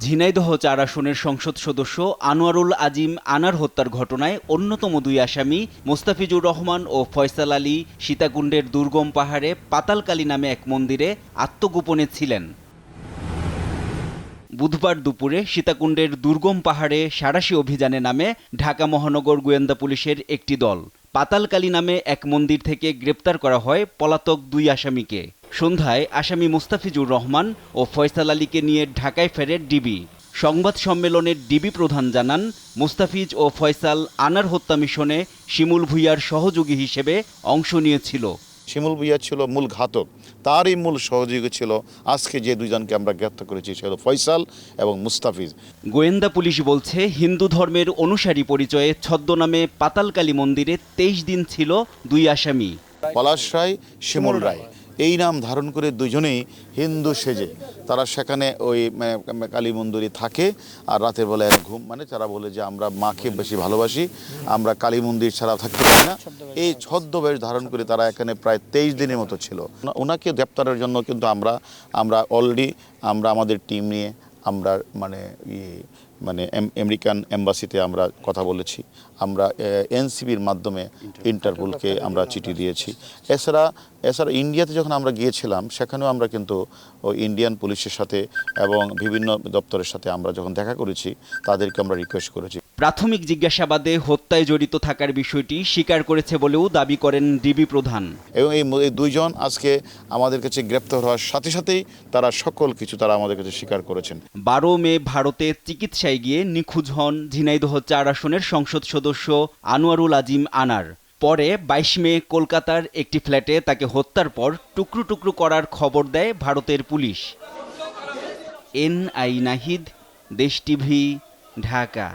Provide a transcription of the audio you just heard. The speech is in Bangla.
ঝিনাইদহ ৪ আসনের সংসদ সদস্য আনোয়ারুল আজিম আনার হত্যার ঘটনায় অন্যতম দুই আসামি মোস্তাফিজুর রহমান ও ফয়সাল আলী সীতাকুণ্ডের দুর্গম পাহাড়ে পাতালকালী নামে এক মন্দিরে আত্মগোপনে ছিলেন। বুধবার দুপুরে সীতাকুণ্ডের দুর্গম পাহাড়ে সাঁড়াশি অভিযানে নামে ঢাকা মহানগর গোয়েন্দা পুলিশের একটি দল। পাতালকালী নামে এক মন্দির থেকে গ্রেপ্তার করা হয় পলাতক দুই আসামিকে। সন্ধ্যায় আসামি মোস্তাফিজুর রহমান ও ফয়সাল আলীকে নিয়ে ঢাকায় ফেরে ডিবি। সংবাদ সম্মেলনে ডিবি প্রধান জানান, মোস্তাফিজ ও ফয়সাল আনার হত্যা মিশনে শিমুল ভূঁইয়ার সহযোগী হিসেবে অংশ নিয়েছিল। শিমুল ভূঁইয়া ছিল মূল ঘাতক, তারই মূল সহযোগী ছিল আজকে যে দুইজনকে আমরা গ্রেপ্তার করেছি, সে হলো ফয়সাল এবং মুস্তাফিজ। গোয়েন্দা পুলিশ বলছে, হিন্দু ধর্মের অনুসারী পরিচয়ে ছদ্মনামে পাতালকালী মন্দিরে 23 দিন ছিল দুই আসামি। পলাশ রায়, শিমুল রায়, এই নাম ধারণ করে দুজনেই হিন্দু সেজে তারা সেখানে ওই কালী মন্দিরে থাকে। আর রাতের বেলায় ঘুম তারা বলে যে আমরা মাকে বেশি ভালোবাসি, আমরা কালী মন্দির ছাড়া থাকতে পারি না। এই ছদ্মবেশ ধারণ করে তারা এখানে প্রায় 23 দিনের মতো ছিল। ওনাকে গ্রেপ্তারের জন্য কিন্তু আমরা অলরেডি আমাদের টিম নিয়ে আমরা আমেরিকান এম্বাসিতে আমরা কথা বলেছি। আমরা এনসিবির মাধ্যমে ইন্টারপোলকে আমরা চিঠি দিয়েছি। এছাড়া ইন্ডিয়াতে যখন আমরা গিয়েছিলাম, সেখানেও আমরা কিন্তু ওই ইন্ডিয়ান পুলিশের সাথে এবং বিভিন্ন দপ্তরের সাথে আমরা যখন দেখা করেছি, তাদেরকে আমরা রিকোয়েস্ট করেছি। প্রাথমিক জিজ্ঞাসাবাদে হত্যায় জড়িত থাকার বিষয়টি স্বীকার করেছে বলেও দাবি করেন ডিবি প্রধান। এবং এই দুইজন আজকে আমাদের কাছে গ্রেপ্তার হওয়ার সাথে সাথেই তারা সকল কিছু আমাদের কাছে স্বীকার করেছেন। 12 মে ভারতে চিকিৎসায় গিয়ে নিখোঁজ হন ঝিনাইদহ ৪ আসনের সংসদ সদস্য আনোয়ারুল আজিম আনার। পরে 22 মে কলকাতার একটি ফ্ল্যাটে তাকে হত্যার পর টুকরো টুকরো করার খবর দেয় ভারতের পুলিশ। NI নাহিদ, দেশ টিভি, ঢাকা।